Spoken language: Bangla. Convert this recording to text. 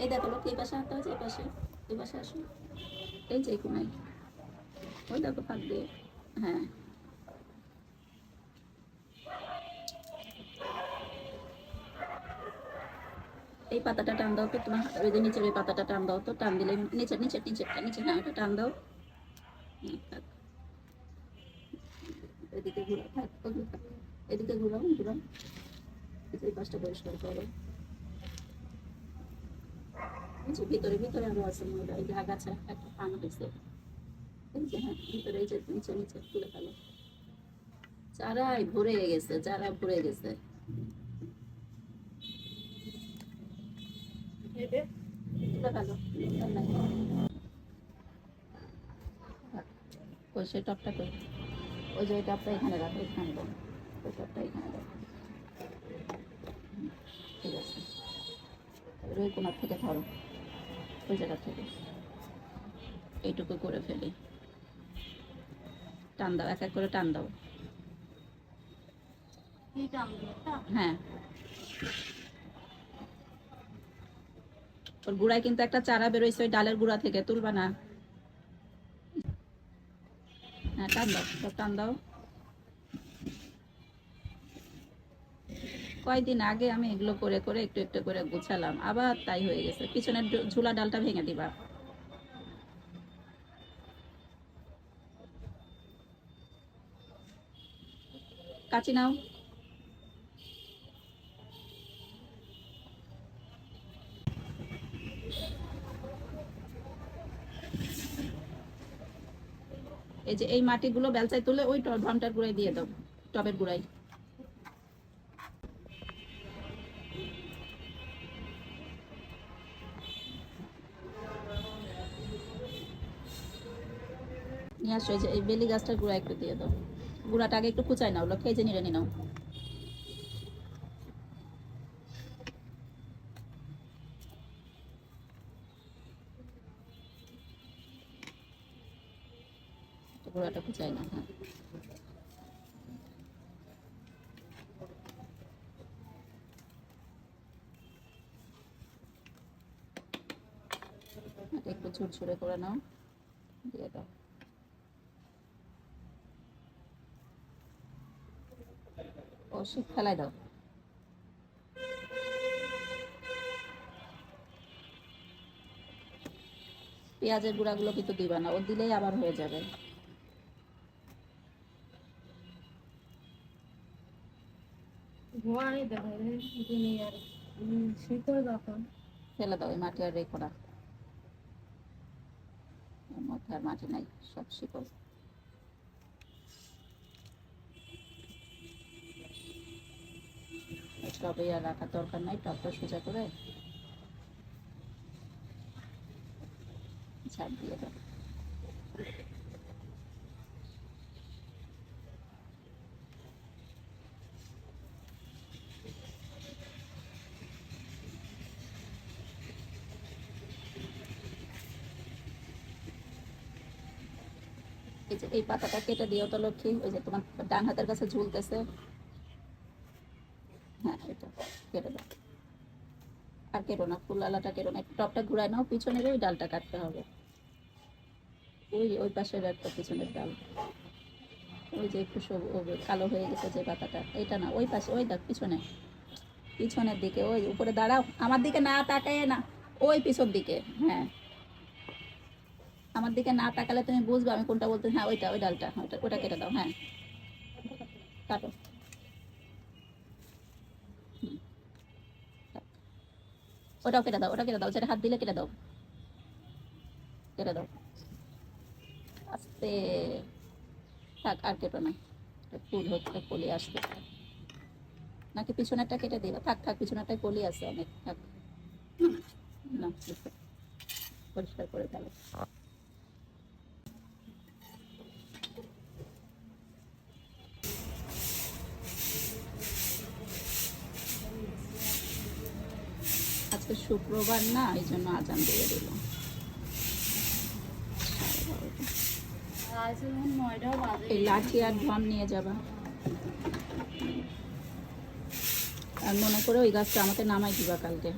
এই দেখো লোক এই পাশে হাঁটতে হয়েছে, এই পাশে, এই পাশে আসো, এই যে কোনায়, ওই দেখো ফাঁক দিয়ে, হ্যাঁ এই পাতাটা টান দাও তো, তোমার ওই যে নিচের ওই পাতাটা টান দাও তো, টান দিলে নিচের নিচের নিচেরটা নিচে, হ্যাঁ ওটা টান দাও। এদিকে ঘুরাও, থাক এদিকে ঘুরাও ঘুরাও, এই পাশটা পরিষ্কার করো। ভিতরে ভিতরে আরো আছে মহিলা, এই যে আগাছা একটা পান হয়েছে, এই যে হ্যাঁ ভিতরে, এই যে নিচে নিচে তুলে ফেলো, চারাই ভরে গেছে, চারা ভরে গেছে। তুলে ফেলো, ওই সেই টপটা কই, ওই যে ওই টপটা এখানে রাখো, এখানে দাও, ওই টপটা এখানে দাও, ঠিক আছে। এবার ওই কোনার থেকে ধরো, ওই জায়গা থেকে এইটুকু করে ফেলি, টান দাও, এক এক করে টান দাও, হ্যাঁ ওর গুড়ায় কিন্তু একটা চারা বেরোইছে ওই ডালের গুঁড়া থেকে, তুলবা না, হ্যাঁ টান দাও, সব টান দাও। কয়েকদিন আগে আমি এগুলো করে করে একটু একটু করে গুছালাম, আবার তাই হয়ে গেছে, পিছনের ঝুলা ডালটা ভেঙে দিবা। কাচি নাও, এই যে এই মাটিগুলো বেলচাই তুলে ওই ড্রামটার গুঁড়ায় দিয়ে দাও, টবের গুঁড়ায়। নিয়ে আসো, এই যে এই বেলি গাছটার গুঁড়া একটু দিয়ে দাও, গুঁড়াটা আগে একটু কুচাই নাও, লক্ষ্যে এই যে নিড়ে নাও, গুঁড়াটা কুচাই নাও, হ্যাঁ একটু ঝুরঝুরে করে নাও, দিয়ে দাও। ও শীত ফেলাই দাও, পেঁয়াজের গুঁড়াগুলো কিন্তু দিবা না, ও দিলেই আবার হয়ে যাবে। ফেলে দাও, এই মাটি আর রেখো না, এর মধ্যে আর মাটি নাই, সব শিকড়। টবে আর রাখার দরকার নাই, টবটা সোজা করে ঝাড় দিয়ে দাও। এই যে এই পাতাটা কেটে দিও তো লক্ষ্মী, ওই যে তোমার ডান হাতের কাছে ঝুলতেছে, হ্যাঁ এটা কেটে দাও। আর কেটো না, ফুল আলাটা কেটো না, টপটা ঘুরায় নাও, পিছনের ওই ডালটা কাটতে হবে, ওই ওই পাশের একটা পিছনের ডাল, ওই যে একটু কালো হয়ে গেছে যে পাতাটা, এটা না, ওই পাশে, ওই দেখ পিছনে, পিছনের দিকে, ওই উপরে দাঁড়াও, আমার দিকে না তাকায় না, ওই পিছন দিকে, হ্যাঁ আমার দিকে না তাকালে তুমি বুঝবে আমি কোনটা বলতে, হ্যাঁ ওইটা, ওই ডালটা, ওইটা ওটা কেটে দাও, হ্যাঁ কাটো, ওটাও কেটে দাও, ওটা কেটে দাও, যেটা হাত দিলে কেটে দাও, কেটে দাও আস্তে, থাক আর কেটো না, ফুল হচ্ছে, কলি আসতে, নাকি পিছনেরটা কেটে দিবা, থাক থাক পিছনেরটাই কলি আছে অনেক, থাক না পরিষ্কার করে ফেলো। আজকে শুক্রবার না, এই জন্য আজান দিয়ে দিল, এই লাঠি আর ড্রাম নিয়ে যাবা, আর মনে করে ওই গাছটা আমাকে নামাই দিবা কালকে।